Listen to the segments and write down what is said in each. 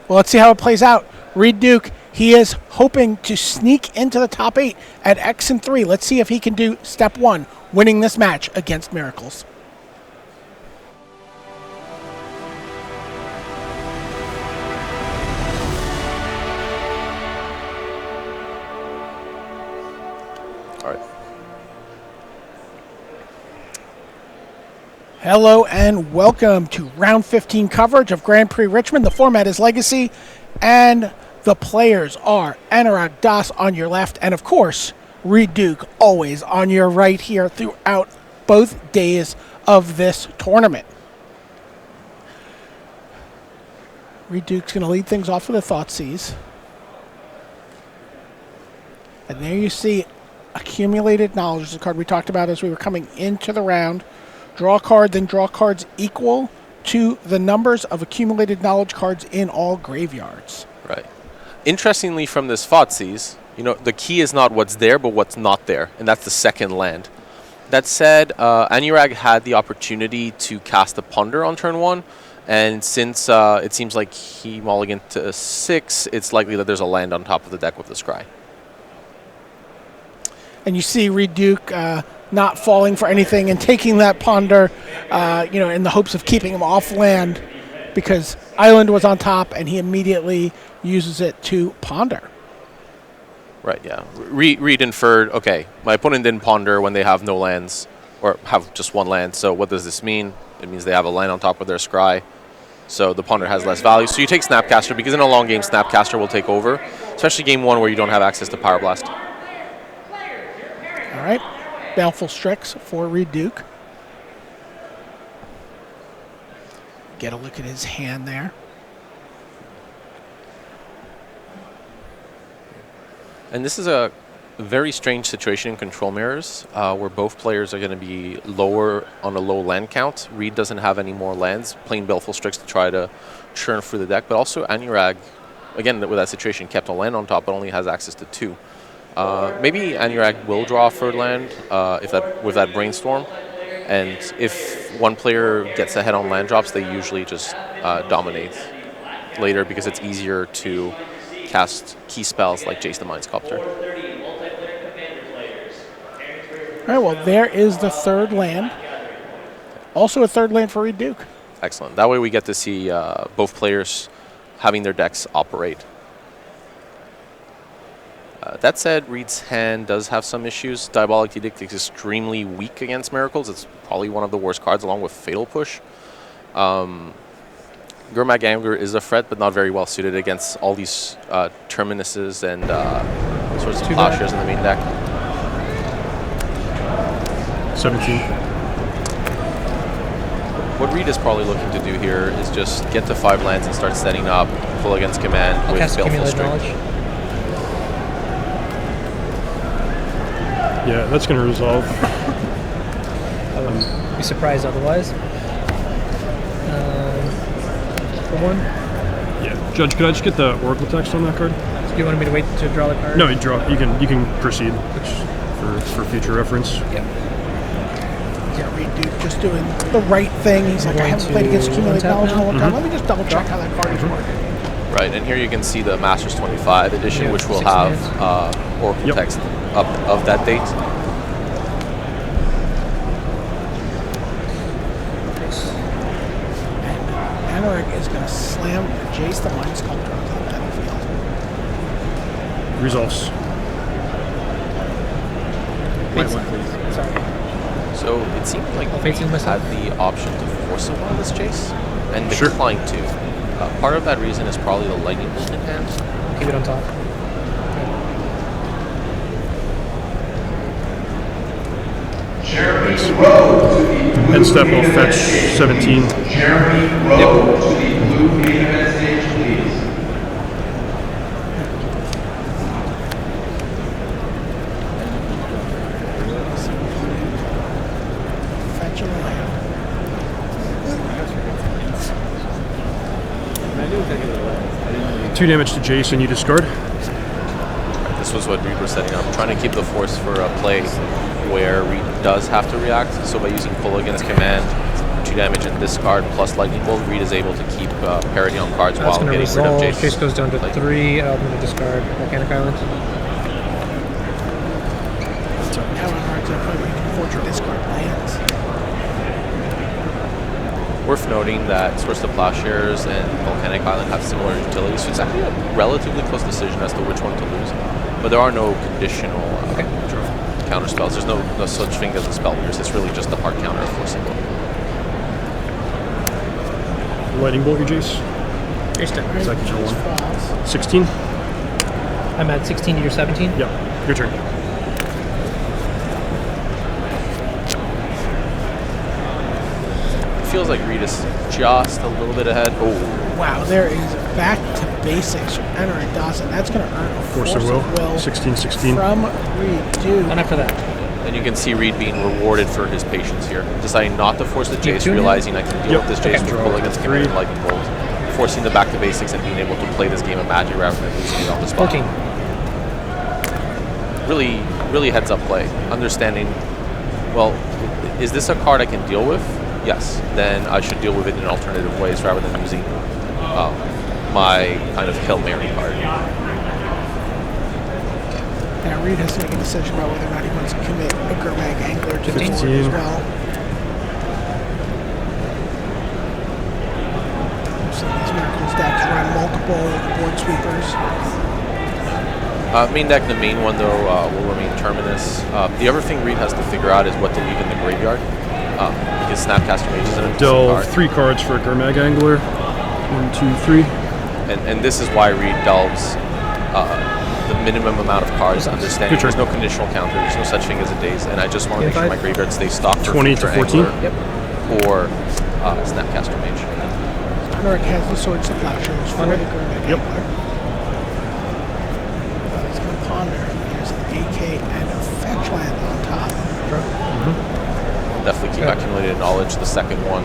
Well, let's see how it plays out. Reed Duke, he is hoping to sneak into the top 8 at X and 3. Let's see if he can do step 1, winning this match against Miracles. All right. Hello and welcome to round 15 coverage of Grand Prix Richmond. The format is Legacy, and the players are Anurag Das on your left, and of course, Reed Duke always on your right here throughout both days of this tournament. Reed Duke's going to lead things off with a Thoughtseize. And there you see Accumulated Knowledge, is the card we talked about as we were coming into the round. Draw a card, then draw cards equal to the numbers of accumulated knowledge cards in all graveyards. Right. Interestingly, from this Thoughtseize, the key is not what's there, but what's not there, and that's the second land. That said, Anurag had the opportunity to cast a Ponder on turn 1, and since it seems like he mulliganed to 6, it's likely that there's a land on top of the deck with the Scry. And you see Reed Duke not falling for anything and taking that Ponder, in the hopes of keeping him off land, because Island was on top, and he immediately uses it to Ponder. Right, yeah. Reed inferred, okay, my opponent didn't Ponder when they have no lands, or have just one land, so what does this mean? It means they have a land on top of their Scry, so the Ponder has less value. So you take Snapcaster, because in a long game, Snapcaster will take over, especially game 1 where you don't have access to Power Blast. All right. Baleful Strix for Reed Duke. Get a look at his hand there. And this is a very strange situation in Control Mirrors, where both players are going to be lower on a low land count. Reed doesn't have any more lands, playing Baleful Strix to try to churn through the deck, but also Anurag, again, with that situation, kept a land on top, but only has access to 2. Maybe Anurag will draw a third land with that Brainstorm, and if one player gets ahead on land drops, they usually just dominate later because it's easier to cast key spells like Jace the Mind Sculptor. All right, well, there is the third land. Also a third land for Reed Duke. Excellent. That way we get to see both players having their decks operate. That said, Reed's hand does have some issues. Diabolic Edict is extremely weak against Miracles. It's probably one of the worst cards, along with Fatal Push. Gurmag Anger is a threat, but not very well suited against all these Terminuses and sorts of Plowshares in the main deck. 17. What Reed is probably looking to do here is just get to 5 lands and start setting up full against command with Baleful Strix. Yeah, that's going to resolve. I would be surprised otherwise. For 1? Yeah, Judge, could I just get the Oracle text on that card? Do you want me to wait to draw the card? No, you draw. You can proceed for future reference. Yep. Yeah, Reed Duke just doing the right thing. He's like, I haven't played against Accumulated Knowledge in a long time. Let me just double check how that card is working. Right, and here you can see the Masters 25 edition, which will have Oracle text up of that date. And Anurag is going to slam Jace the Mind Sculptor onto the battlefield. Resolves. Sorry. So it seems like we had the option to force him on this Jace and decline to. Part of that reason is probably the Lightning Bolt in hand. Keep it on top. Jeremy Rowe to the End step will fetch 17. Jeremy Rowe to the blue main event stage, please. Fetch a land. 2 damage to Jason, you discard. This was what Reed was setting up, trying to keep the force for a play where Reed does have to react. So by using pull against command, 2 damage and discard plus Lightning Bolt, Reed is able to keep parity on cards That's while going to getting rid of resolve. Jace. Jace goes down to Lightning. 3. I'm going to discard Volcanic Island. How hard to play when you can afford your discard lands. Worth noting that Source of Plowshares and Volcanic Island have similar utilities, so it's actually a relatively close decision as to which one to lose. But there are no conditional counter spells. There's no such thing as a spell pierce. It's really just a hard counter of forcing blow. Lightning bolt your Jace. Jace turn. Second turn one. Falls. 16. I'm at 16 to your 17. Yeah. Your turn. It feels like Reed is just a little bit ahead. Oh, Wow, there is back to basics from Enora Dawson. That's going to earn a Force of will. 16, 16. from Reed. Dude, And after that, and you can see Reed being rewarded for his patience here, deciding not to force the You Jace, tune him? realizing I can deal Yep. with this Jace Okay. with pull against Command and Lightning Bolt, forcing the back to basics and being able to play this game of Magic rather than losing it on the spot. 14. Really heads up play, understanding, well, is this a card I can deal with? Yes, then I should deal with it in alternative ways rather than using my kind of Hail Mary card. now Reed has to make a decision about whether or not he wants to commit a Gurmag Angler to the board as 15. well. I've seen these Miracles decks run multiple board sweepers. Main deck, the main one though, will remain Terminus. The other thing Reed has to figure out is what to leave in the graveyard. Because Snapcaster Mage is an interesting Delve card. 3 cards for a Gurmag Angler. 1, 2, 3. And this is why Reed delves the minimum amount of cards, understanding Good turn. there's no conditional counter, there's no such thing as a daze, and I just want to make sure my graveyard stays stocked for 20 to future 14. Angler Yep. or Snapcaster Mage. Enora has the Swords of Plowshares for the Gurmag Yep. Angler. He's going to ponder. There's an AK and a fetch land on top. Definitely keep accumulated knowledge. The second one,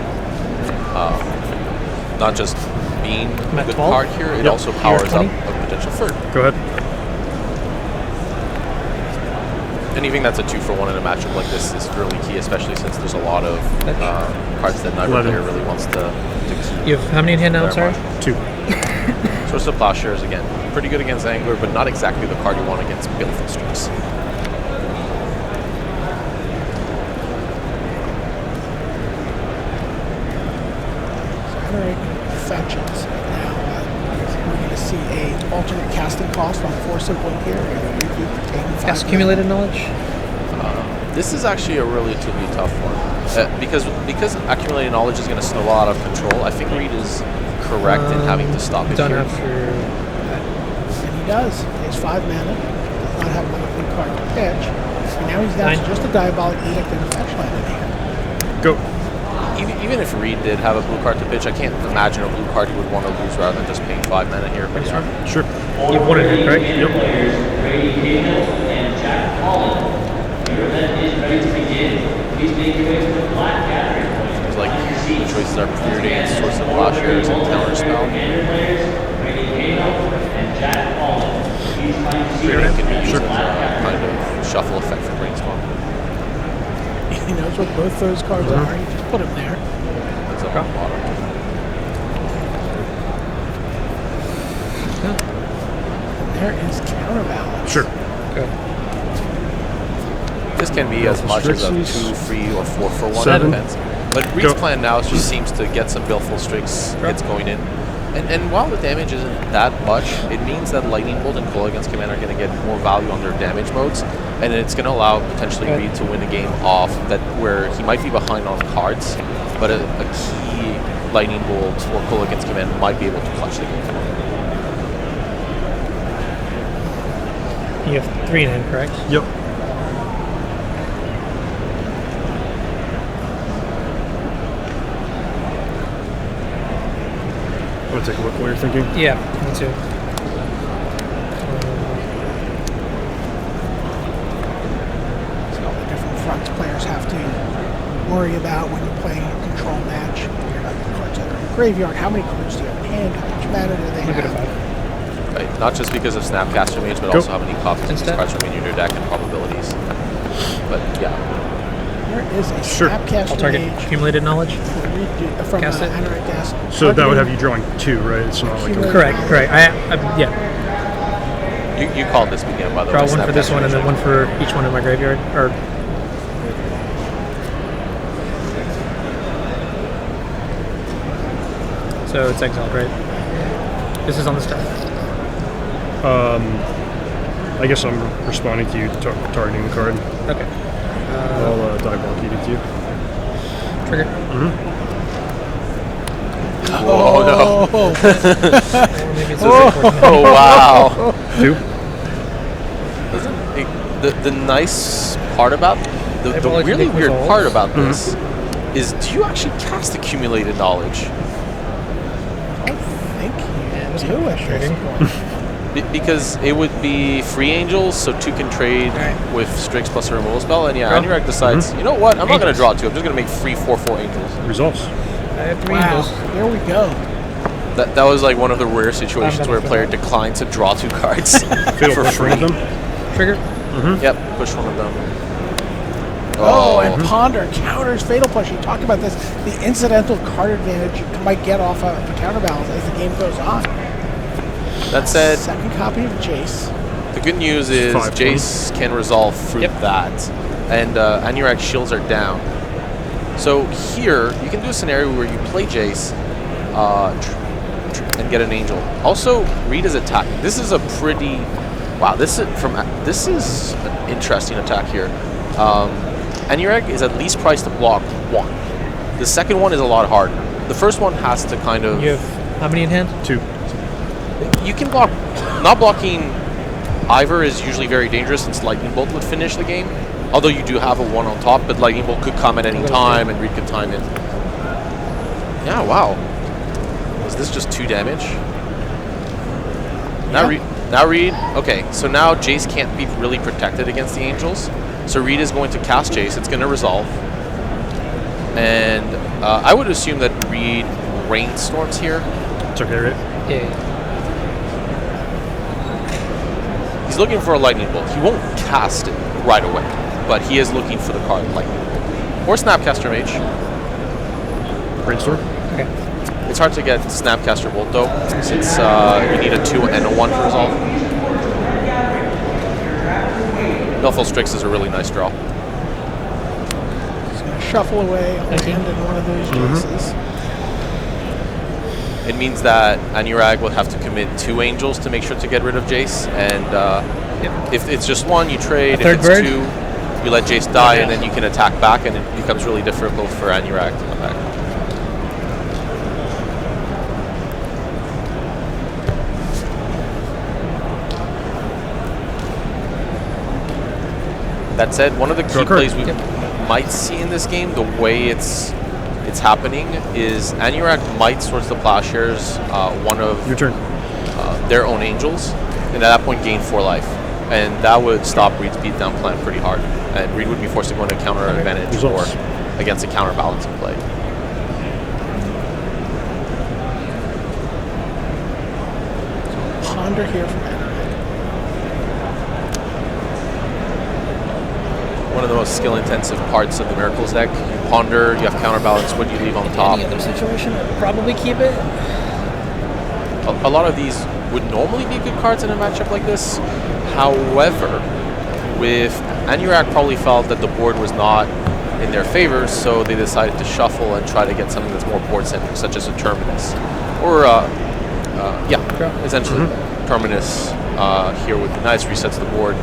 not just being I'm a at good 12. card here, it Yep. also powers up 20. a potential third. Go ahead. Anything that's a 2-for-1 in a matchup like this is really key, especially since there's a lot of cards that neither 11. player really wants to keep. You have how many in hand now? I'm sorry. 2. Source of Plowshares, again, pretty good against Angler, but not exactly the card you want against Baleful Strix. Alright, fetches. Now, we're going to see a alternate casting cost on Force of Will here. And Reed retaining 5 Yes, accumulated knowledge. This is actually a relatively tough one. Because accumulating knowledge is going to snowball out of control, I think Reed is correct in having to stop it Done here. after. And he does. He has 5 mana. Does not have another blue card to pitch. And now he's down 9. to just a Diabolic Edict and a fetch land in hand. Go. Even if Reed did have a blue card to pitch, I can't imagine a blue card he would want to lose rather than just paying 5 mana here. But yeah. Sure. You have 1 in hand, correct? Yep. Seems like the choices are preordained, Source of Plowshares, and Counterspell. Preordained can be used as a kind of shuffle effect for Brainstorm. He knows what both those cards are. He just put them there. That's up on the bottom. And there is Counterbalance. Sure. Good. This can be as much as a Strixes. 2, 3, or 4-for-1, it 7. depends. But Reed's Go. plan now just seems to get some Baleful Strix hits going in. And while the damage isn't that much, it means that Lightning Bolt and Cool against Command are going to get more value on their damage modes, and it's going to allow potentially Good. Reed to win a game off that where he might be behind on cards, but a key Lightning Bolt or Cool against Command might be able to clutch the game. You have 3 in hand, correct? Yep. Want to take a look while you're thinking? Yeah, me too. So all the different fronts players have to worry about when you're playing a control match. You're not the cards that are in the graveyard. How many cards do you have in hand? How much mana do they I'm good at have? 5. Right? Not just because of Snapcaster Mage, but Go. also how many copies of these Instead. cards remain in your deck and probabilities. But yeah. There is a Sure. Snapcaster I'll target Mage accumulated knowledge. from Cast it. Anorak Das. So that would have you drawing 2, right? It's not like a, Correct. Yeah. You called this Midgame, by the Draw way. one for this one and then one for each one in my graveyard. Or so it's exiled, right? This is on the start. I guess I'm responding to you targeting the card. Okay. I'll die block it to you. Trigger. Oh, no. Or maybe it's a 14. Oh, wow. 2. The nice part about, the Apology really to weird Nicole. part about this is, do you actually cast accumulated knowledge? I think you do at this point. Because it would be free angels, so 2 can trade with Strix plus a removal spell, and Draw. Anorak decides, you know what, I'm not going to Angels. draw 2, I'm just going to make free 4/4 angels. Resolves. I have 3 Wow, angels. there we go. That was like one of the rare situations where a player declined to draw 2 cards Fatal for push free. one of them. Trigger. Yep, push one of them. Oh, and Ponder counters Fatal Push. You talked about this, the incidental card advantage you might get off of the counterbalance as the game goes on. That said, Second copy of Jace. the good news is 5/20. Jace can resolve through that, and Anorak shields are down. So here, you can do a scenario where you play Jace and get an angel. Also, Reed is attacking. This is a pretty... Wow, this is an interesting attack here. Anorak is at least priced to block 1. The second one is a lot harder. The first one has to kind of... You have how many in hand? 2. You can block... Not blocking Ivor is usually very dangerous since Lightning Bolt would finish the game. Although you do have a 1 on top, but Lightning Bolt could come at any time and Reed could time it. Yeah, wow. Was this just 2 damage? Now Reed... Okay, so now Jace can't be really protected against the Angels. So Reed is going to cast Jace. It's going to resolve. And I would assume that Reed Rainstorms here. It's okay, right? Yeah. He's looking for a Lightning Bolt. He won't cast it right away, but he is looking for the card Lightning Bolt. Or Snapcaster Mage. Brainstorm. Okay. It's hard to get Snapcaster Bolt though, since you need a 2 and a 1 to resolve. Belfast Strix is a really nice draw. He's going to shuffle away, I'll land in one of those Jaces. It means that Anorak will have to commit 2 angels to make sure to get rid of Jace, and if it's just 1, you trade. A third if it's bird? 2, you let Jace die, and then you can attack back, and it becomes really difficult for Anorak to come back. That said, one of the key plays we might see in this game, the way it's happening, is Anorak might Swords to Plowshares one of Your turn. their own angels, and at that point gain 4 life. And that would stop Reed's beatdown plan pretty hard. And Reed would be forced to go into counter advantage or against a counterbalancing play. Ponder here from Anorak. One of the most skill-intensive parts of the Miracles deck. You ponder, you have counterbalance, what do you leave on top? Any other situation, I'd probably keep it. A lot of these would normally be good cards in a matchup like this. However, with Anorak probably felt that the board was not in their favor, so they decided to shuffle and try to get something that's more board-centric, such as a Terminus. Or, essentially, Terminus here would be nice, resets the board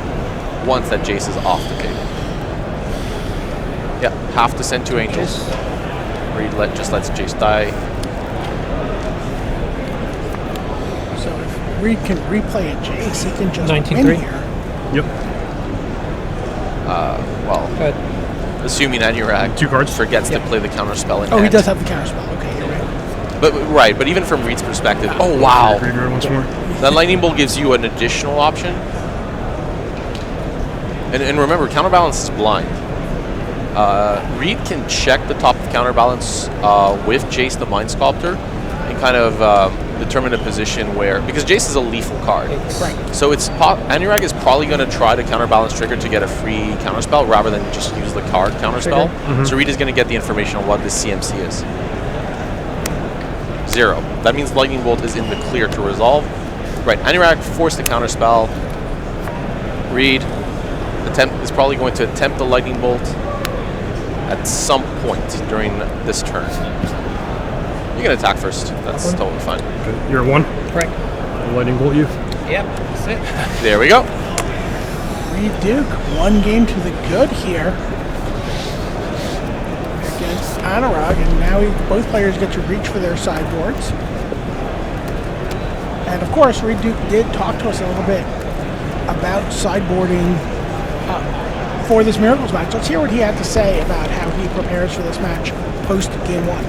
once that Jace is off the table. Yeah, have to send 2 angels. Reed just lets Jace die. So if Reed can replay a Jace, he can just 19-3. win here. Yep. Well, assuming Anorak 2 cards. forgets to play the counter spell in Oh, hand. he does have the counterspell. Okay, you're right. But even from Reed's perspective, oh wow, Graveyard once more. that Lightning Bolt gives you an additional option. And remember, counterbalance is blind. Reed can check the top of counterbalance with Jace the Mind Sculptor and kind of determine a position where, because Jace is a lethal card. Right. So Anurag is probably going to try to counterbalance trigger to get a free counterspell rather than just use the card counterspell. So Reed is going to get the information on what this CMC is. 0. That means Lightning Bolt is in the clear to resolve. Right, Anurag forced the counterspell. Reed is probably going to attempt the Lightning Bolt at some point during this turn. You can attack first. That's totally fine. Okay. You're at 1. Right. I'll lightning bolt you. Yep. That's it. There we go. Reed Duke, 1 game to the good here against Anurag, and now both players get to reach for their sideboards. And of course, Reed Duke did talk to us a little bit about sideboarding for this Miracles match. Let's hear what he had to say about how he prepares for this match post game 1.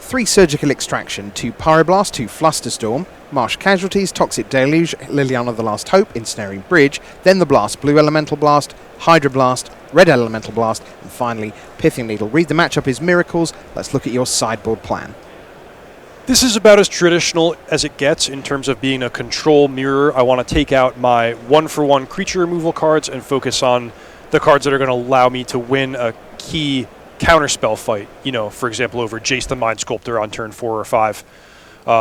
3 Surgical Extraction, 2 Pyroblast, 2 Flusterstorm, Marsh Casualties, Toxic Deluge, Liliana the Last Hope, Ensnaring Bridge, then the Blast, Blue Elemental Blast, Hydra Blast, Red Elemental Blast, and finally Pithing Needle. Read the matchup is Miracles. Let's look at your sideboard plan. This is about as traditional as it gets in terms of being a control mirror. I want to take out my 1-for-1 creature removal cards and focus on the cards that are going to allow me to win a key counterspell fight, you know, for example, over Jace the Mind Sculptor on turn 4 or 5.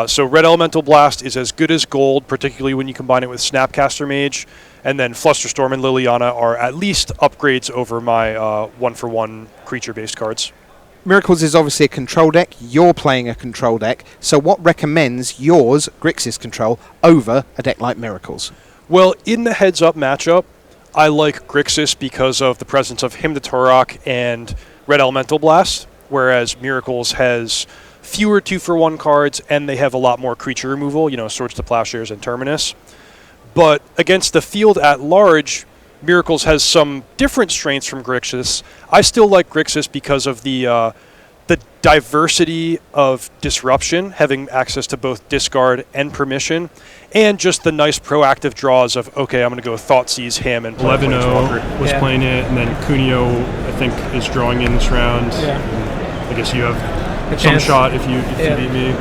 So Red Elemental Blast is as good as gold, particularly when you combine it with Snapcaster Mage, and then Flusterstorm and Liliana are at least upgrades over my 1-for-1 creature-based cards. Miracles is obviously a control deck. You're playing a control deck. So what recommends yours, Grixis Control, over a deck like Miracles? Well, in the heads-up matchup, I like Grixis because of the presence of Hymn to Torok and Red Elemental Blast, whereas Miracles has fewer 2-for-1 cards, and they have a lot more creature removal, you know, Swords to Plowshares and Terminus. But against the field at large, Miracles has some different strengths from Grixis. I still like Grixis because of the diversity of disruption, having access to both discard and permission, and just the nice proactive draws of, okay, I'm going to go Thoughtseize him and play 11-0 was playing it, and then Cuneo, I think, is drawing in this round. Yeah. I guess you have A some chance. shot if you beat me.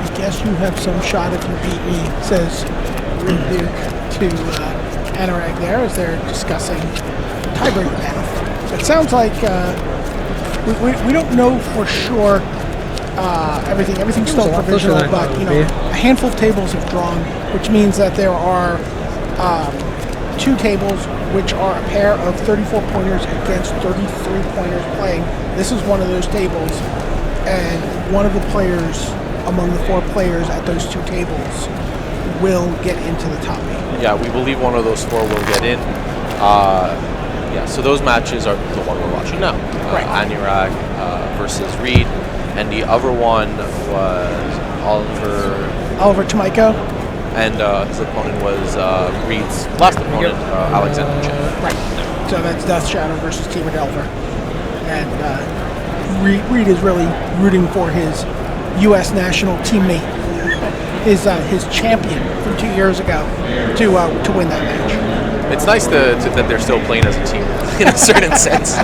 I guess you have some shot if you beat me, says Reed Duke to Anurag there as they're discussing tiebreaker path. It sounds like we don't know for sure everything. Everything's still a lot closer provisional, than I thought but it you would know, be. a handful of tables have drawn, which means that there are 2 tables which are a pair of 34 pointers against 33 pointers playing. This is one of those tables, and one of the players among the 4 players at those 2 tables will get into the top 8. Yeah, we believe one of those 4 will get in. Yeah, so those matches are the one we're watching now. Right. Anurag versus Reed, and the other one was Oliver Tomiko. and his opponent was Reed's last opponent, Alexander Chen. Right. So that's Death Shadow versus Teamer Delver. And Reed is really rooting for his U.S. national teammate, his champion from 2 years ago, to win that match. It's nice that they're still playing as a team in a certain sense.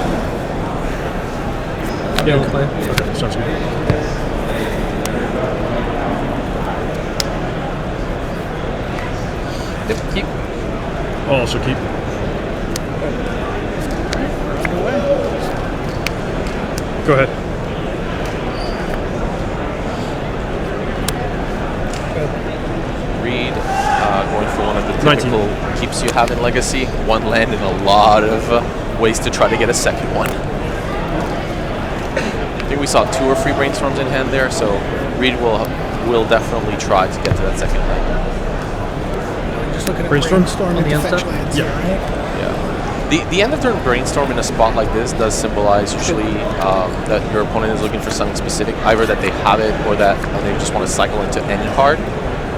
Yeah, we'll play. Okay, sounds good. Yep, keep. I'll also keep. Go ahead. Reed going for one of the 19. typical keeps you have in Legacy. 1 land and a lot of ways to try to get a second one. I think we saw 2 or 3 brainstorms in hand there, so Reed will definitely try to get to that second land. Just looking at Brainstorm? brainstorm On and the fetch inside? lands, Yeah. right? Yeah. The end of turn brainstorm in a spot like this does symbolize usually that your opponent is looking for something specific, either that they have it or that they just want to cycle into any card,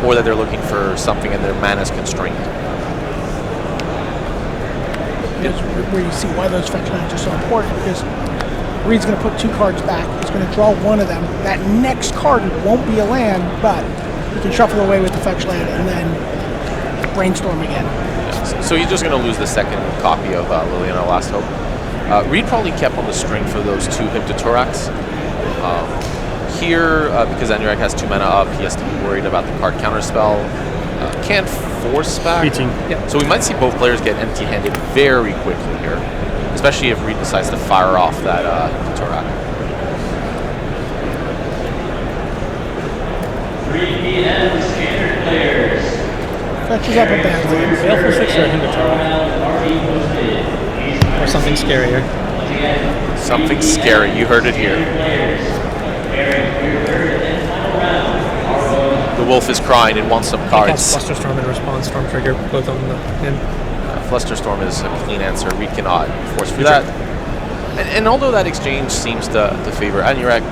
or that they're looking for something and their mana is constrained. That's where you see why those fetch lands are so important, because Reed's going to put 2 cards back. He's going to draw one of them. That next card won't be a land, but he can shuffle away with the fetch land and then brainstorm again. So he's just going to lose the second copy of Liliana Last Hope. Reed probably kept on the string for those 2 Hymn to Thorax. Here, because Anurag has 2 mana up, he has to be worried about the card counterspell. Can't force back. 18. So we might see both players get empty-handed very quickly here, especially if Reed decides to fire off that Torak. 3 p.m. standard players. Fetches up a bad land. Baleful Strix or Hindatora? Or something scarier. Something scary. You heard it here. The wolf is crying and wants some cards. Flusterstorm and Response Storm trigger, both on him. Flusterstorm is a clean answer. Reed cannot force for that. And although that exchange seems to favor Anurag,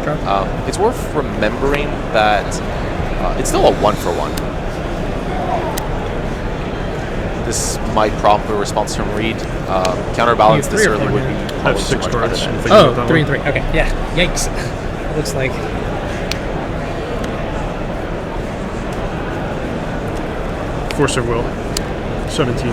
it's worth remembering that it's still a 1-for-1. This might prompt a response from Reed. Counterbalance this early would be I have probably 6 too much cards. better. I'm thinking about that 3 one. and 3. Okay, yeah. Yikes. Looks like. Force of Will. 17.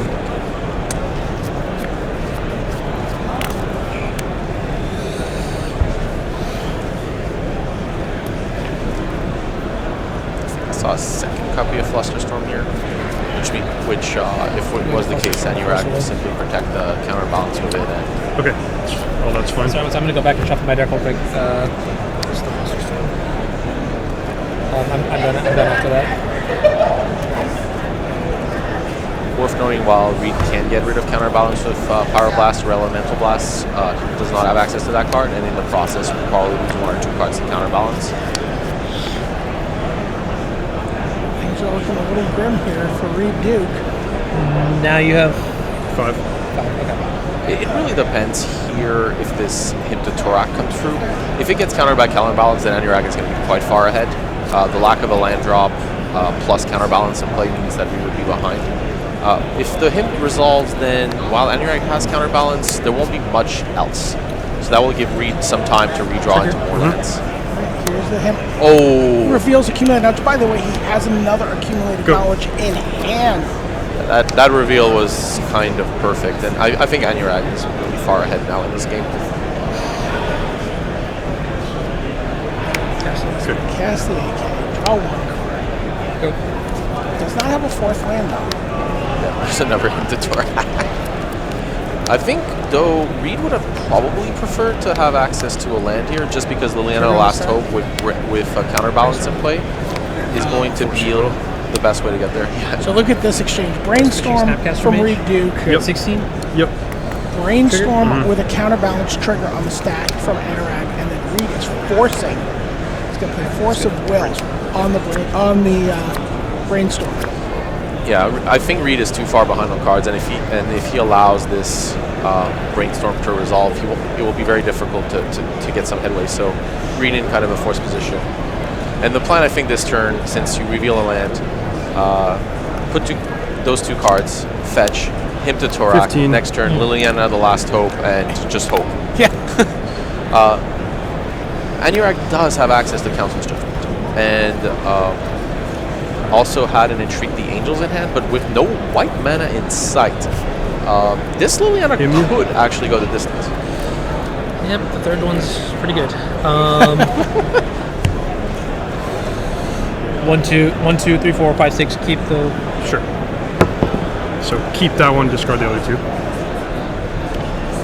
I saw a second copy of Flusterstorm here, which if it was the case, Anurag will simply protect the counterbalance with it. And Okay. Oh, that's fine. So I'm going to go back and shuffle my deck real quick. What's the Flusterstorm? I'm done after that. worth knowing, while Reed can get rid of counterbalance with Pyroblast or Elemental Blast, he does not have access to that card, and in the process will probably lose 1 or 2 cards to counterbalance. Things are looking a little grim here for Reed Duke. Now you have 5. 5. Okay. It really depends here if this hint to Torak comes through. If it gets countered by counterbalance, then Anurag is going to be quite far ahead. The lack of a land drop plus counterbalance in play means that we would be behind. If the hint resolves, then while Anurag has counterbalance, there won't be much else. So that will give Reed some time to redraw into more lands. Right, here's the hint. Oh! Reveals accumulated knowledge. By the way, he has another accumulated knowledge in hand. That reveal was kind of perfect, and I think Anurag is really far ahead now in this game. Cast the AK. Draw 1 card. Go. Does not have a 4th land though. Yeah, there's another hint to Torak. I think, though, Reed would have probably preferred to have access to a land here, just because Liliana Last Hope with counterbalance in play is going to be the best way to get there. Yeah. So look at this exchange. Brainstorm Snapcaster from Mage. Reed Duke. You're at 16? Yep. Brainstorm with a counterbalance trigger on the stack from Anurag, and then Reed is forcing. He's going to play Force of Will on the Brainstorm. Yeah, I think Reed is too far behind on cards, and if he allows this Brainstorm to resolve, it will be very difficult to get some headway. So Reed in kind of a forced position. And the plan, I think, this turn, since you reveal a land, put those 2 cards, fetch, him to Torak, 15. next turn, Liliana the Last Hope, and just hope. Yeah. Anurag does have access to Council's Judgment, and also had an Entreat the Angels in hand, but with no white mana in sight. This Liliana could actually go the distance. Yep, the third one's pretty good. 1, 2, 3, 4, 5, 6. Keep the. Sure. So keep that one, discard the other 2.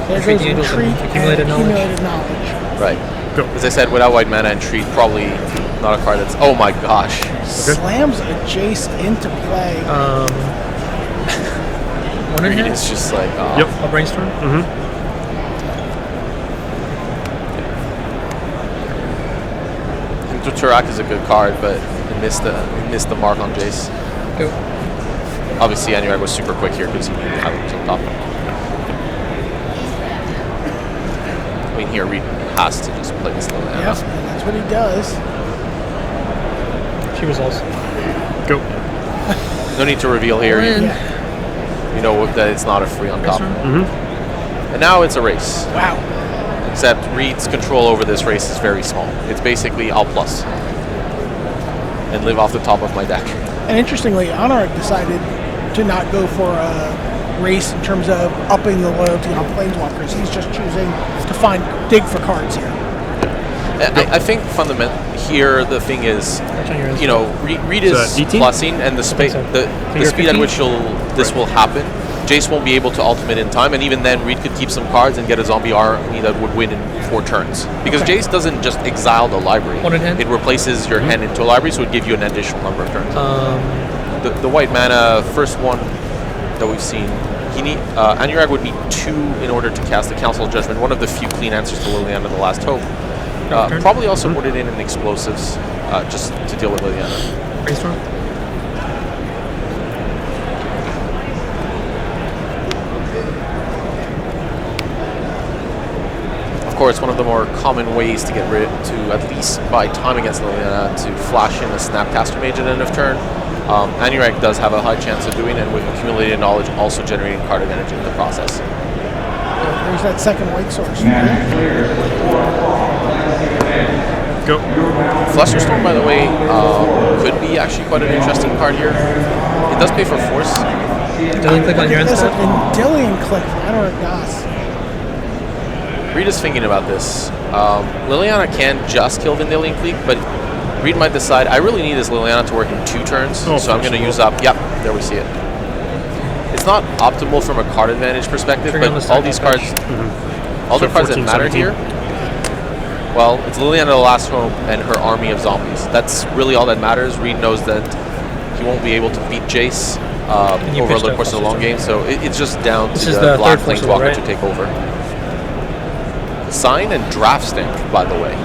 There Retreat goes the Angels and Retreat accumulated and knowledge. accumulated knowledge. Right. Go. As I said, without white mana, Entreat probably not a card that's... Oh my gosh. Slams a Jace into play. 1 in Reed hand? is just like... Yep. A Brainstorm? Mm-hmm. Into Torak is a good card, but it missed the mark on Jace. Go. Obviously, Anurag was super quick here because he needed items on top. I mean, here Reed has to just play this little Yep, and that's what he does. She resolves. Go. No need to reveal here. Win. You know that it's not a free on top. Mm-hmm. And now it's a race. Wow. Except Reed's control over this race is very small. It's basically I'll plus and live off the top of my deck. And interestingly, Anurag decided to not go for a race in terms of upping the loyalty on Planeswalkers. He's just choosing to dig for cards here. I think fundamentally here the thing is, you know, Reed is Is that 18? plussing, and the speed at which this will happen. Jace won't be able to ultimate in time, and even then, Reed could keep some cards and get a zombie army that would win in 4 turns. Because Jace doesn't just exile the library; it replaces your hand into a library, so it would give you an additional number of turns. The white mana first one that we've seen, Anurag would need 2 in order to cast the Council of Judgment. One of the few clean answers to Liliana, the Last Hope. Probably also put it in explosives, just to deal with Liliana. Brainstorm. Of course, one of the more common ways to get rid, to at least buy time against Liliana, to flash in a Snapcaster Mage at end of turn. Anurag does have a high chance of doing it, with accumulated knowledge also generating card advantage in the process. There's that second white source. Go. Flusterstorm, by the way, could be actually quite an interesting card here. It does pay for force. Dillion click on your end There's step. a Dillion click for Anurag Das. Reed is thinking about this. Liliana can just kill Vendilion Clique, but Reed might decide, I really need this Liliana to work in 2 turns, so I'm going to use up, yep, there we see it. It's not optimal from a card advantage perspective, but all these cards, all the cards that 14, matter 17. here, well, it's Liliana the Last Hope and her army of zombies. That's really all that matters. Reed knows that he won't be able to beat Jace over the course of the long game, so it's just down to the Black Planeswalker to take over. Sign and draft stamp, by the way.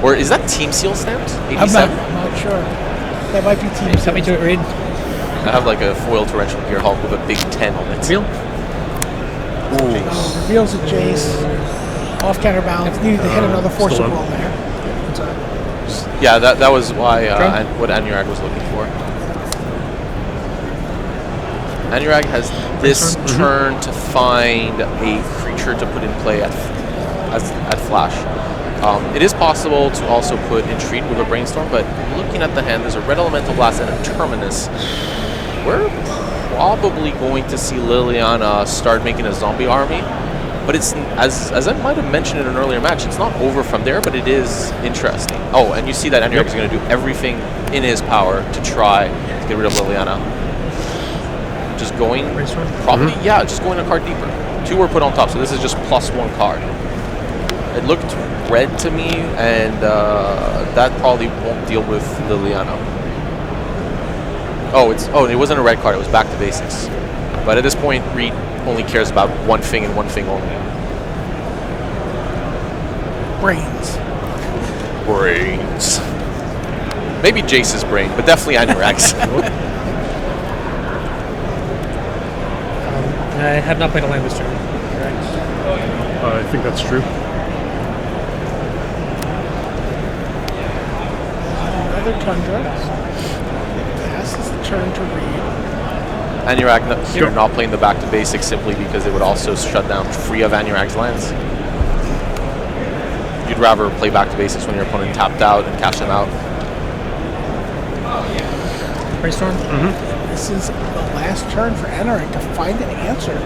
Or is that Team Seal stamped? I'm not sure. That might be Team Tell me to it, Reed. I have like a foil Torrential Gearhulk with a big 10 on it. Reveal. Reveals a Jace. Off counterbalance. Needed to hit another Force of Will there. Yeah, that was why what Anurag was looking for. Anurag has this turn to find a creature to put in play at flash. It is possible to also put Entreat with a Brainstorm, but looking at the hand, there's a Red Elemental Blast and a Terminus. We're probably going to see Liliana start making a zombie army, but it's, as I might have mentioned in an earlier match, it's not over from there, but it is interesting. Oh, and you see that Anurag is going to do everything in his power to try to get rid of Liliana. Just going, probably, just going a card deeper. 2 were put on top, so this is just +1 card. It looked red to me, and that probably won't deal with Liliana. It wasn't a red card, it was back to basics. But at this point, Reed only cares about one thing and one thing only. Brains. Maybe Jace's brain, but definitely Anurag's. I have not played a land this turn. I think that's true. Another Tundra. Passes the turn to Reed. Anurag here not playing the back to basics simply because it would also shut down free of Anurag's lands. You'd rather play back to basics when your opponent tapped out and cash them out. Brainstorm? This is the last turn for Anurag to find an answer.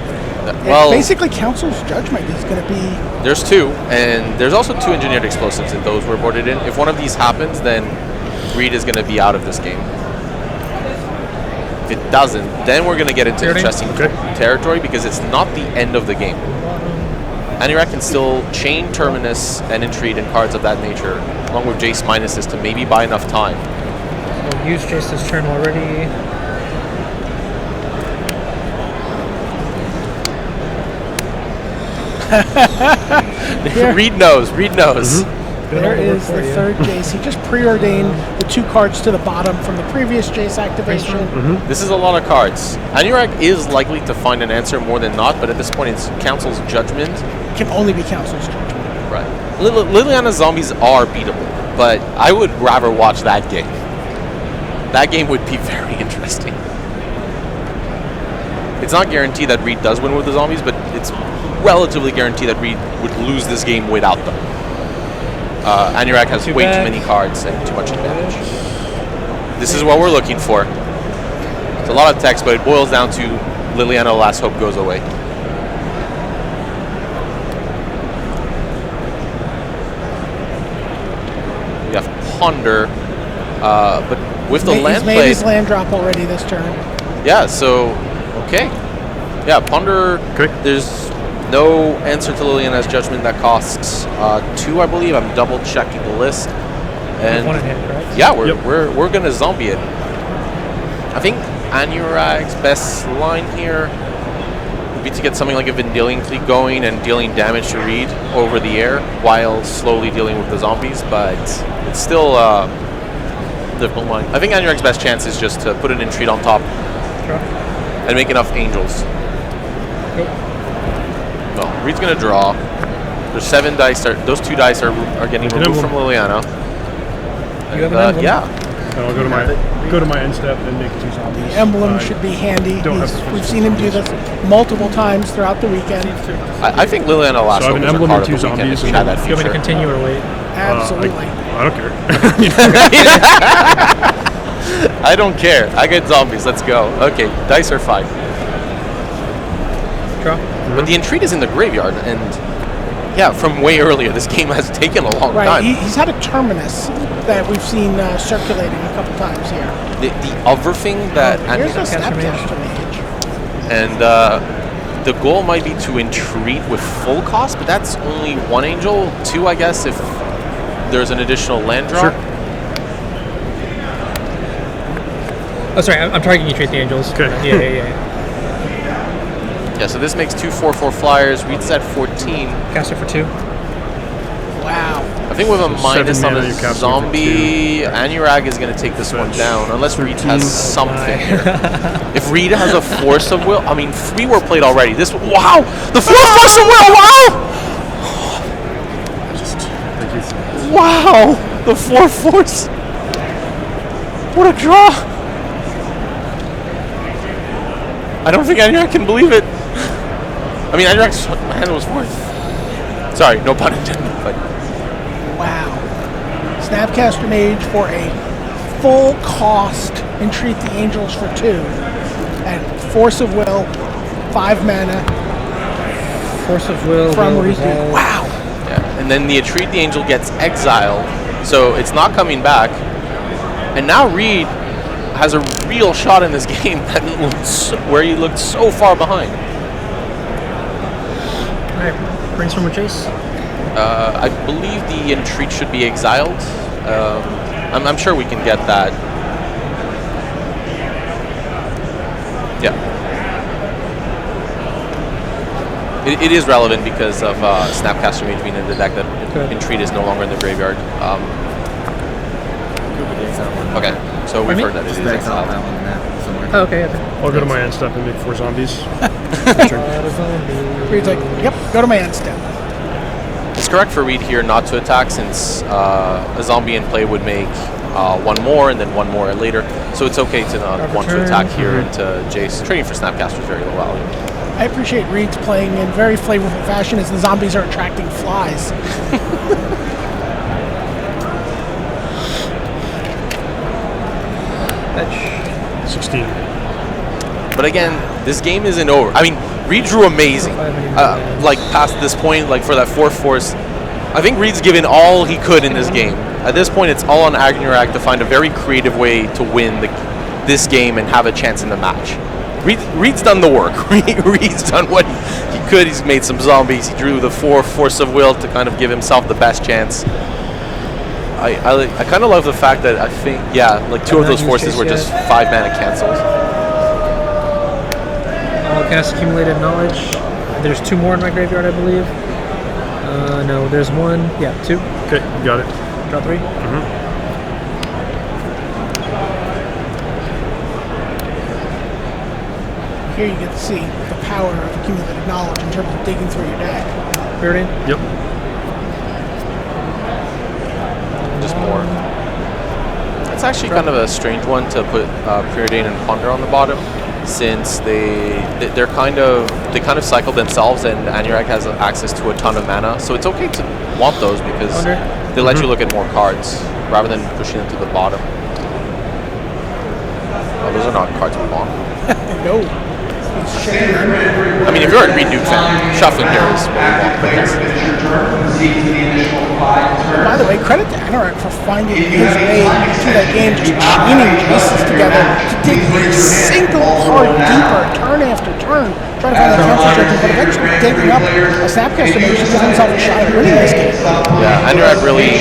Well, basically, Council's Judgment is going to be... There's 2, and there's also 2 Engineered Explosives if those were boarded in. If one of these happens, then Reed is going to be out of this game. If it doesn't, then we're going to get into interesting territory because it's not the end of the game. Anurag can still chain Terminus and Entreat and cards of that nature, along with Jace minuses to maybe buy enough time. We'll use Jace this turn already. Reed knows. There is the third Jace. He just preordained the 2 cards to the bottom from the previous Jace activation. This is a lot of cards. Anurag is likely to find an answer more than not, but at this point it's Council's Judgment. Can only be Council's Judgment. Right. Liliana's zombies are beatable, but I would rather watch that game. That game would be very interesting. It's not guaranteed that Reed does win with the zombies, but it's relatively guaranteed that Reed would lose this game without them. Anurag has way too many cards and too much advantage. This is what we're looking for. It's a lot of text, but it boils down to Liliana the Last Hope goes away. ponder, but with the land He's made play, his land drop already this turn. yeah. So, okay, yeah, ponder. Okay. There's no answer to Liliana's judgment that costs 2, I believe. I'm double checking the list, and One in hand, correct? yeah, we're Yep. we're gonna zombie it. I think Anurag's best line here would be to get something like a Vendilion Cleat going and dealing damage to Reed over the air while slowly dealing with the zombies, but it's still difficult line. I think Anurag's best chance is just to put an entreat on top Draw. and make enough angels. Go. Well, Reed's gonna draw. There's 7 dice. Those 2 dice are getting An removed emblem. from Liliana. You have an emblem? Yeah. So I'll go to my end step and make 2 zombies. Emblem should be handy. don't have We've seen him do this multiple times throughout the weekend. I think Liliana last So I have an was emblem card and of the 2 weekend if zombies we and had that You want me to feature. continue or wait? Absolutely. I don't care. I don't care. I get zombies. Let's go. Okay, dice are 5. Draw. But the entreat is in the graveyard, and yeah, from way earlier. This game has taken a long Right. time. He's had a terminus that we've seen circulating a couple times here. The other thing that Here's the Snapcaster Mage. Snapcaster Mage. and the goal might be to entreat with full cost, but that's only 1 angel. 2, I guess, if there's an additional land drop. Sure. Oh, sorry, I'm targeting you, treat the angels. Okay. Yeah. Yeah, so this makes 2 4/4 flyers. Reed's at 14. Cast it for 2. Wow. I think with a minus on mana, a you capture zombie, Anurag is going to take this one down, unless Reed has something here. If Reed has a force of will, I mean, 3 were played already. This, wow, the 4 force of will, wow! Wow, the 4 force. What a draw. I don't think Anurag can believe it. I mean, Anurag's hand was worth. Sorry, no pun intended, but. Wow. Snapcaster Mage for a full cost entreat the angels for 2. And Force of Will, 5 mana Force of will. from will Reed. resolve. Wow. Yeah, and then the entreat the angel gets exiled, so it's not coming back. And now Reed has a real shot in this game that where he looked so far behind. Alright, brainstorm or chase? I believe the entreat should be exiled. I'm sure we can get that. Yeah. It is relevant because of Snapcaster Mage being in the deck that Good. entreat is no longer in the graveyard. Okay, so we've heard that it is exiled. Oh, okay. I'll go to my end step and make 4 zombies. Reed's like, yep, go to my end step. It's correct for Reed here not to attack, since a zombie in play would make 1 more and then 1 more later. So it's okay to not want to attack here into Jace. Trading for Snapcaster is very low value. I appreciate Reed's playing in very flavorful fashion as the zombies are attracting flies. Fetch. 16. But again, this game isn't over. I mean, Reed drew amazing. Like past this point, like for that 4th force, I think Reed's given all he could in this game. At this point, it's all on Agnurak to find a very creative way to win this game and have a chance in the match. Reed's done the work. Reed's done what he could. He's made some zombies. He drew the 4 force of will to kind of give himself the best chance. I kind of love the fact that I think, yeah, like 2 of those forces were just 5 mana cancels. I'll cast Accumulated Knowledge. There's 2 more in my graveyard, I believe. No, there's 1. Yeah, 2. Okay, you got it. Draw 3. Here you get to see the power of accumulated knowledge in terms of digging through your deck. Preordain. Yep. Just more. It's actually kind of a strange one to put Preordain and Ponder on the bottom, since they kind of cycle themselves, and Anurag has access to a ton of mana. So it's okay to want those because they let you look at more cards rather than pushing them to the bottom. Oh, those are not cards we want. No. he's shifting them. I mean, if you're a Reduke fan, shuffling here is what we want. But yes. By the way, credit to Anorak for finding his way to that game, just chaining pieces together to dig a single card deeper, turn after turn, trying to find that council judgment, but eventually digging up a Snapcaster Mage to give himself a shot at winning this game. Yeah, Anorak really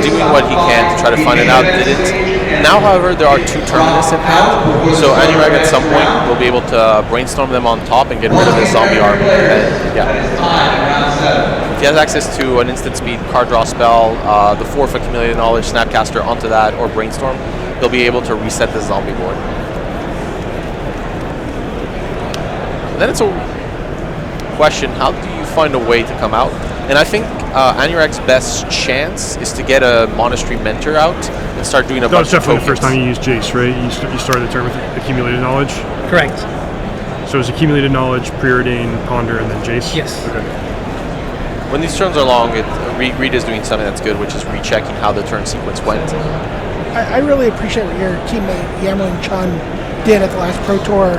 doing what he can to try to find it out. Didn't. Now, however, there are 2 Terminus in hand, so Anorak at some point will be able to brainstorm them on top and get rid of his zombie army. And, yeah. If he has access to an instant speed card draw spell, the 4 of Accumulated Knowledge, Snapcaster onto that, or Brainstorm, he'll be able to reset the zombie board. Then it's a question, how do you find a way to come out? And I think Anorak's best chance is to get a Monastery Mentor out and start doing a bunch of definitely tokens. the first time you used Jace, right? You started the turn with Accumulated Knowledge? Correct. So it was Accumulated Knowledge, Preordain, Ponder, and then Jace? Yes. Okay. When these turns are long, Reed is doing something that's good, which is rechecking how the turn sequence went. I really appreciate what your teammate Yamlin Chun did at the last Pro Tour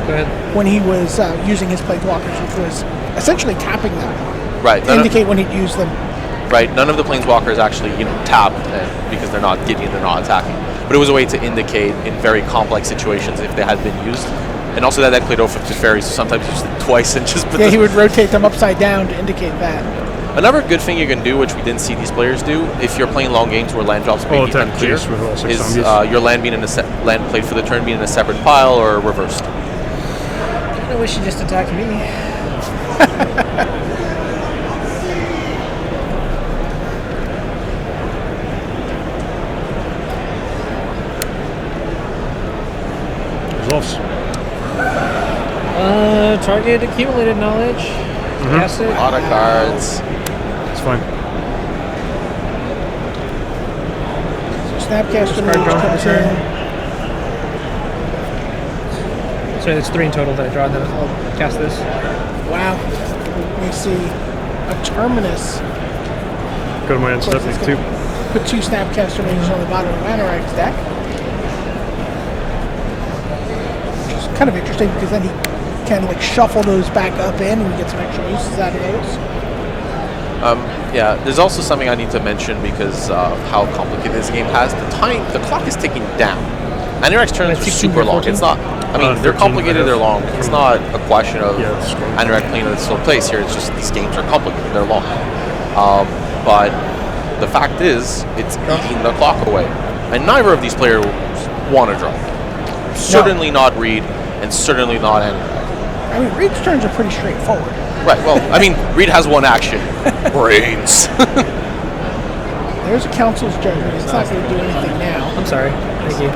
when he was using his Planeswalkers, which was essentially tapping them Right. to indicate when he'd use them. Right. None of the Planeswalkers actually, tap because they're not Gideon, they're not attacking. But it was a way to indicate in very complex situations if they had been used. And also that played off of Teferi, so sometimes you use it twice and just put he would rotate them upside down to indicate that. Another good thing you can do, which we didn't see these players do, if you're playing long games where land drops may be unclear, is your land being in land played for the turn being in a separate pile or reversed. I wish you just attacked me. Results. Target Accumulated Knowledge. Cast it. A lot of cards. It's fine. So Snapcaster Mage comes in. So it's 3 in total that I draw, and then I'll cast this. Wow. We see a Terminus. Go to my end step, make 2. Put 2 Snapcaster Mages on the bottom of Anorak's deck. Which is kind of interesting because then he can shuffle those back up in and get some extra uses out of those. Yeah, there's also something I need to mention because of how complicated this game has. The clock is ticking down. Anorak's turns are super long. It's not, they're complicated, they're long. It's not a question of Anorak playing at a slow pace here. It's just these games are complicated, they're long. But the fact is, it's eating the clock away. And neither of these players want to draw. Certainly not Reed, and certainly not Anorak. Reed's turns are pretty straightforward. Right, well, Reed has one action. Brains. There's a Council's Judgment. It's not going to do anything now. I'm sorry. Thank you.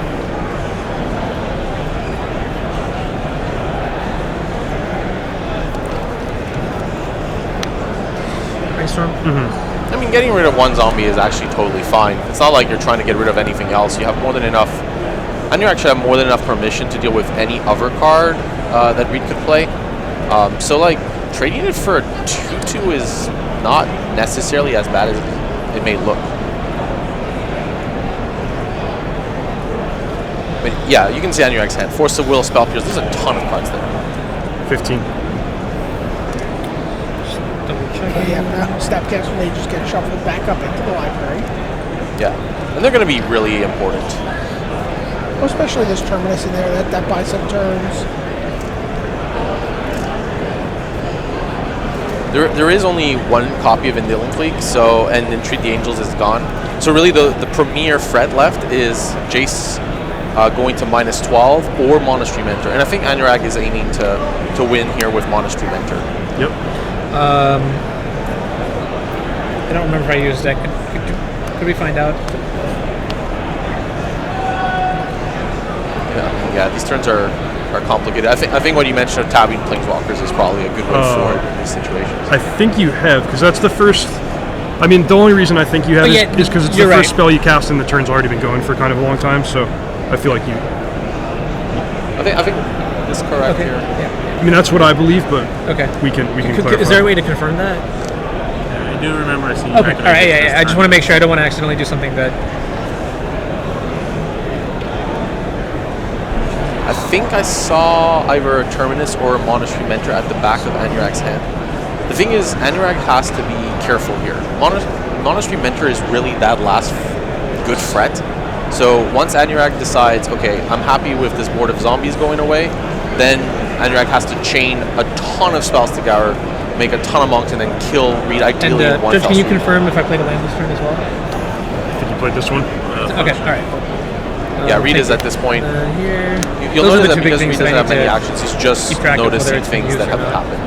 Brainstorm? Getting rid of one zombie is actually totally fine. It's not like you're trying to get rid of anything else. You have more than enough. You actually have more than enough permission to deal with any other card that Reed could play. Trading it for a 2/2 is not necessarily as bad as it may look. But yeah, you can see Anorak's hand. Force of Will, Spell Pierce. There's a ton of cards there. 15. Now Snapcaster Mages get shuffled back up into the library. Yeah, and they're going to be really important. Well, especially this Terminus in there, that buys some turns. There is only one copy of Indolent League, and Entreat the Angels is gone. So really the premier threat left is Jace going to -12 or Monastery Mentor. And I think Anorak is aiming to win here with Monastery Mentor. Yep. I don't remember if I used that. Could we find out? Yeah, these turns are complicated. I think what you mentioned of tabbing Planeswalkers is probably a good way forward in these situations. I think you have, because that's the first... the only reason I think you have is because it's the first spell you cast and the turn's already been going for kind of a long time, so I feel like you... I think this is correct here. Yeah. That's what I believe, but we can clarify. Is there a way to confirm that? I do remember seeing Okay, all right, yeah. I just want to make sure I don't want to accidentally do something that... I think I saw either a Terminus or a Monastery Mentor at the back of Anurag's hand. The thing is, Anurag has to be careful here. Monastery Mentor is really that last good threat. So once Anurag decides, okay, I'm happy with this board of zombies going away, then Anurag has to chain a ton of spells together, make a ton of monks, and then kill Reed ideally in one Judge, fell can you swoop. confirm if I played a land this turn as well? I think you played this one. Okay, all right. Yeah, Reed is at this point. Here. You'll Those are notice the that two big because Reed things that doesn't I have need many to actions, he's just keep track of whether noticing it's things used that or haven't not. happened.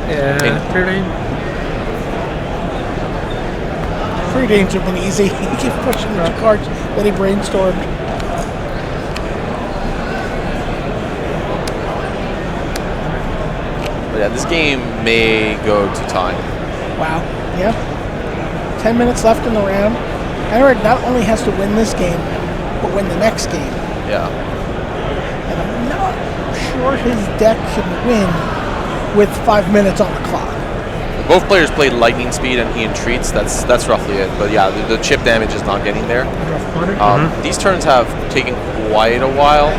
Yeah, Preordain. Preordains have been easy. He keeps pushing the 2 cards that he brainstormed. But yeah, this game may go to time. Wow. Yeah. 10 minutes left in the round. Anurag not only has to win this game, but win the next game. Yeah. And I'm not sure his deck can win with 5 minutes on the clock. Both players played lightning speed and he entreats. That's roughly it. But yeah, the chip damage is not getting there. These turns have taken quite a while.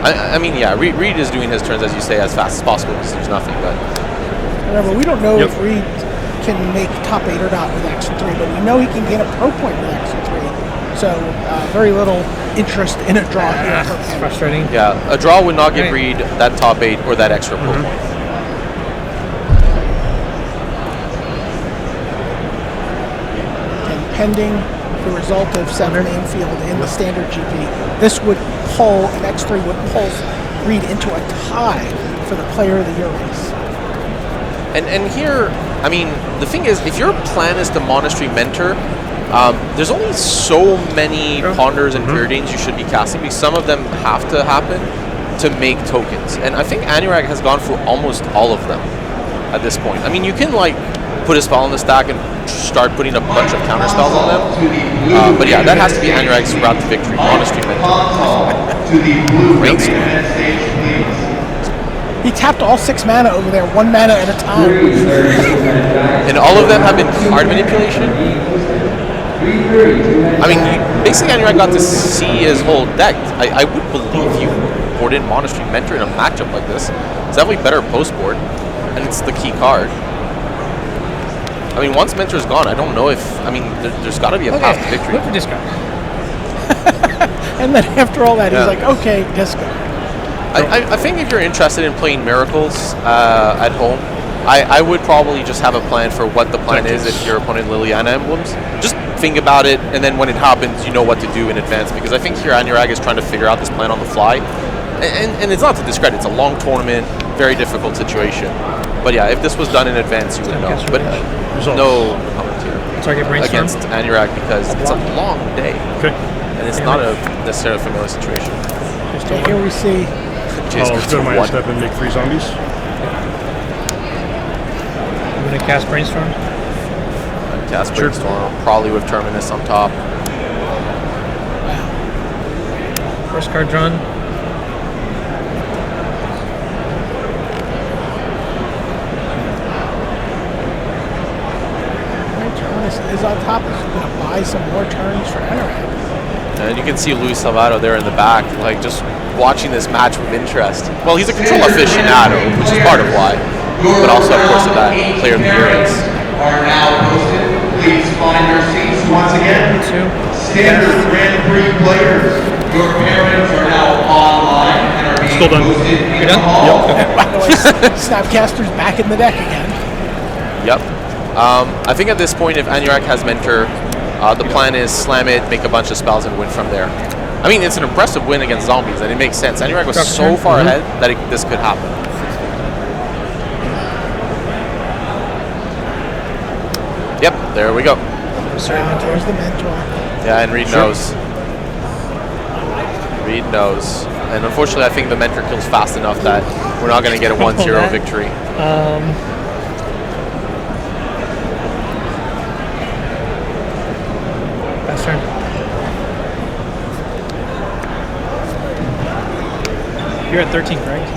I mean, yeah, Reed is doing his turns, as you say, as fast as possible because there's nothing. But remember, we don't know if Reed can make top 8 or not with action 3, but we know he can gain a pro point with action 3. So very little interest in a draw here. It's frustrating. yeah, a draw would not give Reed that top 8 or that extra pro point. And pending the result of 7 infield in the standard GP, this would pull, an X3 would pull Reed into a tie for the player of the year race. And here, I mean, the thing is, if your plan is to Monastery Mentor, there's only so many Ponders and Preordains you should be casting, because some of them have to happen to make tokens. And I think Anurag has gone through almost all of them at this point. I mean, you can, like, put a spell on the stack and start putting a bunch of counter spells on them. But yeah, that has to be Anurag's route to victory. Monastery Mentor. Brainstorm. He tapped all 6 mana over there, 1 mana at a time. And all of them have been card manipulation? I mean, basically Anurag got to see his whole deck. I would believe you poured in Monastery Mentor in a matchup like this. It's definitely better post-board, and it's the key card. I mean, once Mentor's gone, I don't know if... I mean, there's got to be a path to victory. Look at discard. And then after all that, he's like, okay, discard. I think if you're interested in playing Miracles at home, I would probably just have a plan for what the plan is if your opponent Liliana emblems. Just think about it, and then when it happens, you know what to do in advance. Because I think here Anurag is trying to figure out this plan on the fly. And it's not to discredit, it's a long tournament, very difficult situation. But yeah, if this was done in advance, you would know. But no comment here against Anurag because it's a long day. Okay. And it's not a necessarily familiar situation. So here we see... I'll go to my step and make 3 zombies. I'm going to cast Brainstorm. Cast Brainstorm, probably with Terminus on top. First card drawn. Terminus is on top. He's going to buy some more turns for Anurag. And you can see Luis Salvato there in the back, like just watching this match with interest. Well, he's a control aficionado, which is part of why, but also, of course, that player of the year is. Are now posted. Please find your seats once again. Standard Grand Prix players, your parents are now online and are being posted in the hall. By the way, Snapcaster's back in the deck again. Yep. I think at this point, if Anurag has Mentor, the plan is slam it, make a bunch of spells, and win from there. I mean, it's an impressive win against zombies, and it makes sense. Anurag was so far ahead that this could happen. Yep, there we go. There's the Mentor. Yeah, and Reed knows. Reed knows. And unfortunately, I think the Mentor kills fast enough that we're not going to get a 1-0 victory. Last turn. You're at 13, correct?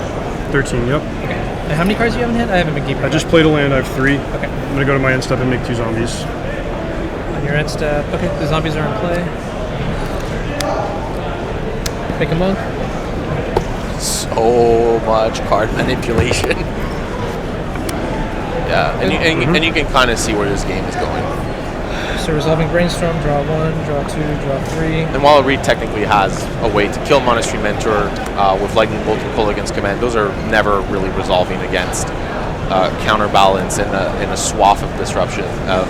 13, yep. Okay. And how many cards do you have in hand? I haven't been keeping. I just played a land, I have 3. Okay. I'm going to go to my end step and make 2 zombies. On your end step. Okay, the zombies are in play. Pick a monk. So much card manipulation. Yeah, and you can kind of see where this game is going. So resolving brainstorm, draw 1, draw 2, draw 3. And while Reed technically has a way to kill Monastery Mentor with Lightning Bolt and Kulligan's Command, those are never really resolving against counterbalance in a swath of disruption of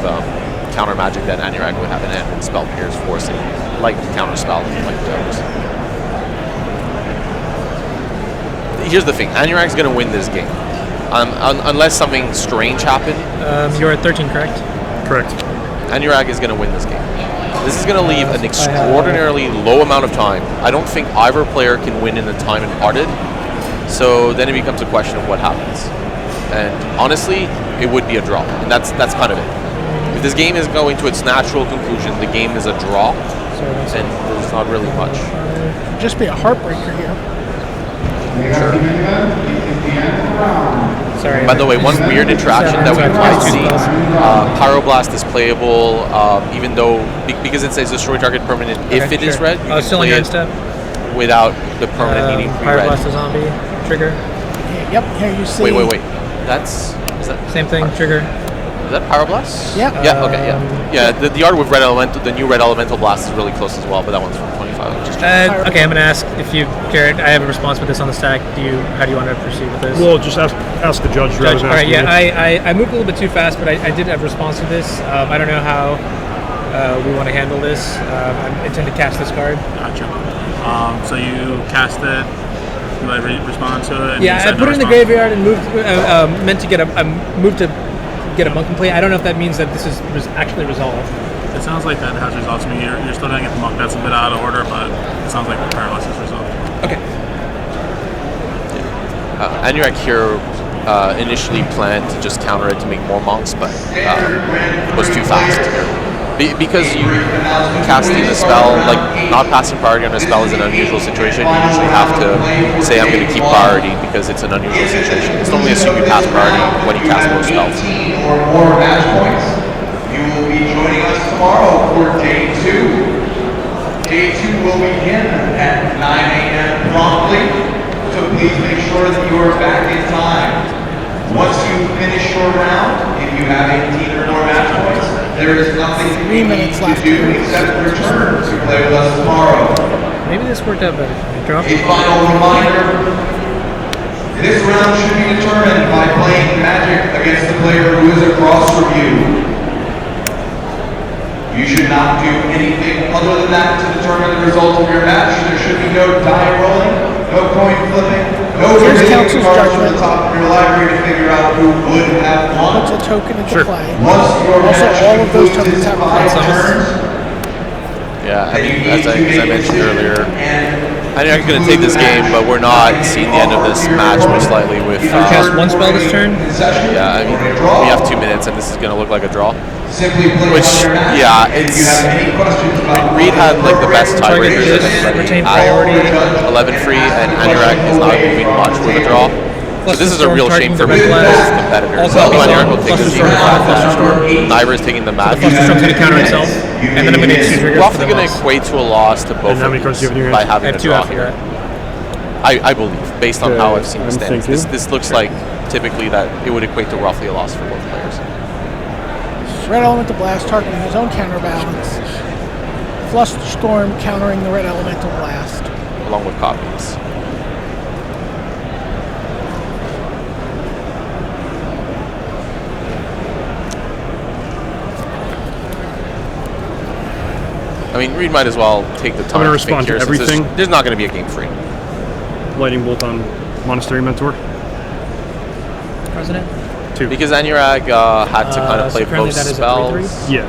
counter magic that Anurag would have in hand and spell pierce, forcing light counter spell like those. Here's the thing, Anurag's going to win this game. Unless something strange happened. You're at 13, correct? Correct. Anurag is going to win this game. This is going to leave an extraordinarily low amount of time. I don't think either player can win in the time imparted. So then it becomes a question of what happens. And honestly, it would be a draw. And that's kind of it. If this game is going to its natural conclusion, the game is a draw. And there's not really much. Just be a heartbreaker here. Sure. Sorry. By the way, one weird interaction that we might see, Pyroblast is playable, even though, because it says destroy target permanent if it is red, you can play it without the permanent needing to be red. Pyroblast a zombie, trigger. Yep, here you see. Wait. Is that same thing, trigger. Is that Pyroblast? Yeah. Yeah, okay, yeah. Yeah, the art with Red Elemental, the new Red Elemental Blast is really close as well, but that one's from 25. Just okay, I'm going to ask if you, Jared, I have a response with this on the stack. How do you want to proceed with this? Well, just ask the judge. All right, yeah, I moved a little bit too fast, but I did have a response to this. I don't know how we want to handle this. I intend to cast this card. Gotcha. So you cast it, you respond to it? And yeah, I put it in the graveyard and moved, meant to get moved to get a monk in play. I don't know if that means that this is actually resolved. It sounds like that has resolved to me. You're still going to get the monk. That's a bit out of order, but it sounds like the paralysis is resolved. Okay. Anurag here initially planned to just counter it to make more monks, but it was too fast. Because you casting a spell, like not passing priority on a spell is an unusual situation, you usually have to say I'm going to keep priority because it's an unusual situation. It's normally assumed you pass priority when you cast most spells. Or more match points. You will be joining us tomorrow for day 2. Day 2 will begin at 9 a.m. promptly, so please make sure that you are back in time. Once you finish your round, if you have 18 or more match points, there is nothing you need to do except return to play with us tomorrow. Maybe this worked out better. Drop. A final reminder, this round should be determined by playing Magic against the player who is across from you. You should not do anything other than that to determine the result of your match. There should be no die rolling, no coin flipping, no revealing cards from the top of your library to figure out who would have won. Puts a token into play. Once your Also, match all of those concludes tokens have in 5 turns, Yeah, I mean, as I mentioned earlier, Anurag's going to take this game, but we're not seeing the end of this match most likely with... cast one spell this turn? Yeah, I mean, we have 2 minutes and this is going to look like a draw. Which, yeah, it's... Reed had like the best tiebreakers in Retain at priority. 11 free, and Anurag is not moving much with a draw. So this is a real shame for both competitors. Anurag will take this game with Flusterstorm. Neither is taking the match. Flusterstorm's going to counter itself, and then I'm going to use 2 triggers. Roughly going to equate to a loss to both of cards do you have in your by hand? having a draw here. I believe, based on how I've seen the standings. This looks like typically that it would equate to roughly a loss for both players. Red Elemental Blast targeting his own counterbalance. Flusterstorm countering the Red Elemental Blast. Along with copies. I mean, Reed might as well take the time I'm going to respond to everything. There's not going to be a game free. Lightning Bolt on Monastery Mentor. President? 2. Because Anurag had to kind of play both spells. Yeah,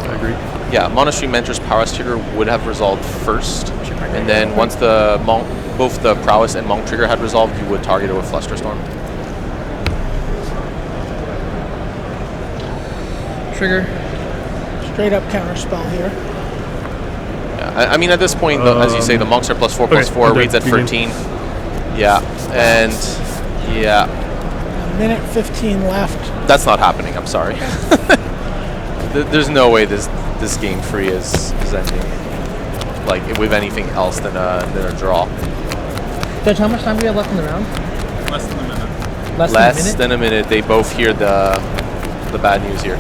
I agree. Yeah, Monastery Mentor's Prowess trigger would have resolved first, and then once the both the Prowess and Monk trigger had resolved, you would target it with Flusterstorm. Trigger. Straight up counter spell here. I mean, at this point, as you say, the monks are +4/+4. Reed's at 13. Yeah, and yeah. A minute 15 left. That's not happening. I'm sorry. There's no way this game free is ending. like with anything else than a draw. Judge, how much time do we have left in the round? Less than a minute. Less than a minute. They both hear the bad news here.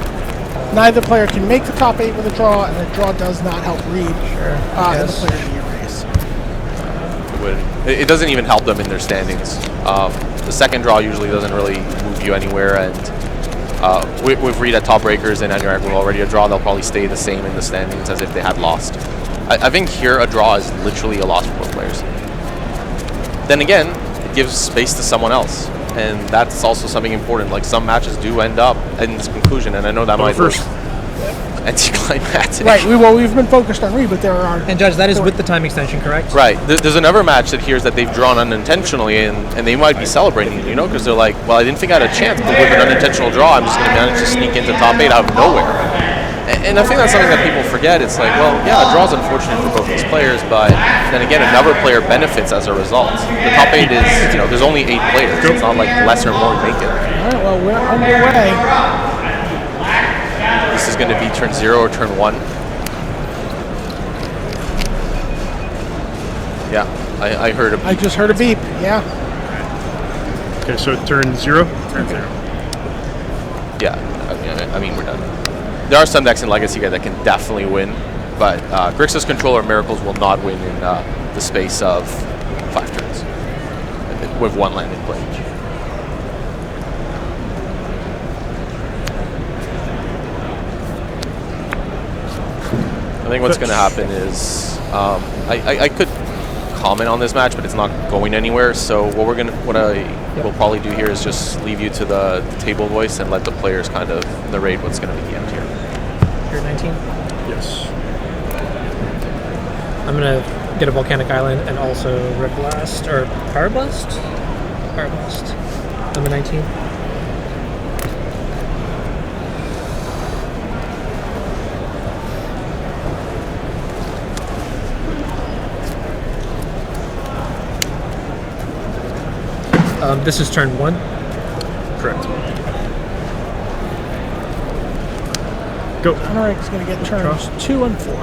Neither player can make the top 8 with a draw, and a draw does not help Reed. Sure. And the player to erase. It doesn't even help them in their standings. The second draw usually doesn't really move you anywhere, and with Reed at top breakers and Anurag with already a draw, they'll probably stay the same in the standings as if they had lost. I think here a draw is literally a loss for both players. Then again, it gives space to someone else, and that's also something important. Like, some matches do end up in this conclusion, and I know that might look anticlimactic. Right. We've been focused on Reed, but there are. And Judge, that is with the time extension, correct? Right. There's another match that hears that they've drawn unintentionally, and they might be celebrating, because they're like, well, I didn't think I had a chance, but with an unintentional draw, I'm just going to manage to sneak into top 8 out of nowhere. And I think that's something that people forget. It's like, well, yeah, a draw is unfortunate for both these players, but then again, another player benefits as a result. The top 8 is, there's only 8 players. It's not like less or more make it. All right, well, we're underway. This is going to be turn 0 or turn 1. Yeah, I heard a beep. I just heard a beep, yeah. Okay, so turn 0? Turn 0. Yeah, I mean, we're done. There are some decks in Legacy that can definitely win, but Grixis Controller Miracles will not win in the space of 5 turns with 1 land in play. I think what's going to happen is I could comment on this match, but it's not going anywhere. So what I will probably do here is just leave you to the table voice and let the players kind of narrate what's going to be the end here. You're 19? Yes. I'm going to get a Volcanic Island and also Red Blast, or Power Blast? Power Blast. I'm a 19. This is turn 1? Correct. Go. Anurag's going to get turns 2 and 4.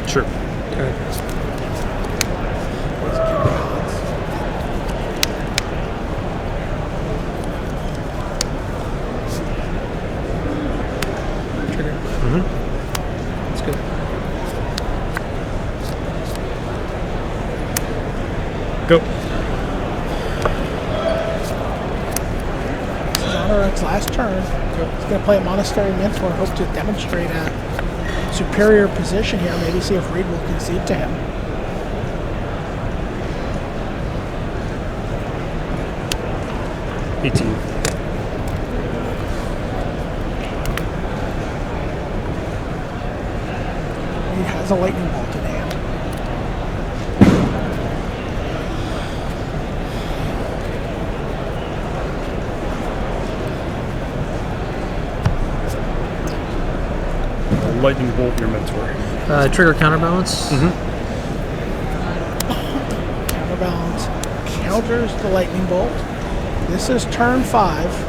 Sure. Trigger. That's good. Go. This is Anurag's last turn. He's going to play a Monastery Mentor, hope to demonstrate a superior position here. Maybe see if Reed will concede to him. He has a lightning bolt in hand. Lightning bolt your mentor. Trigger counterbalance. Counterbalance counters the lightning bolt. This is turn 5.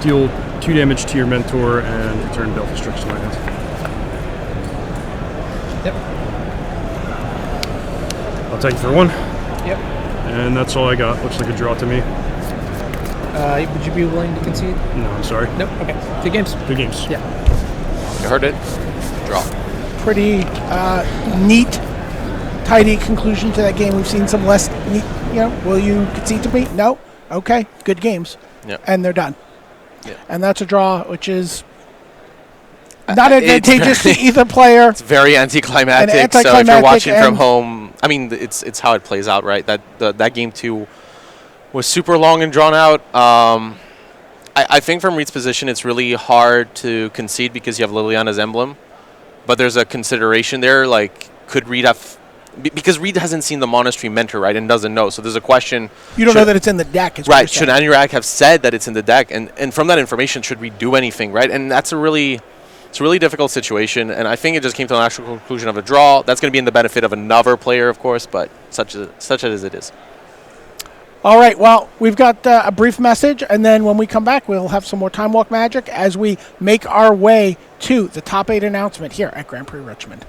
Deal 2 damage to your mentor and return Baleful Strix to my hand. Yep. I'll take it for 1. Yep. And that's all I got. Looks like a draw to me. Would you be willing to concede? No, I'm sorry. Nope. Okay. 2 games. 2 games. Yeah. You heard it. Draw. Pretty neat, tidy conclusion to that game. We've seen some less neat, will you concede to me? No? Okay. Good games. Yep. And they're done. Yep. And that's a draw, which is not advantageous it's to either player. It's very anticlimactic. So if you're watching from home, I mean, it's how it plays out, right? That game 2 was super long and drawn out. I think from Reed's position, it's really hard to concede because you have Liliana's emblem. But there's a consideration there, like, could Reed have... Because Reed hasn't seen the Monastery Mentor, right, and doesn't know. So there's a question... You don't know that it's in the deck. Right, should Anurag have said that it's in the deck? And from that information, should Reed do anything, right? And that's a really... It's a really difficult situation, and I think it just came to the natural conclusion of a draw. That's going to be in the benefit of another player, of course, but such as it is. All right, well, we've got a brief message, and then when we come back, we'll have some more Time Walk magic as we make our way to the top 8 announcement here at Grand Prix Richmond.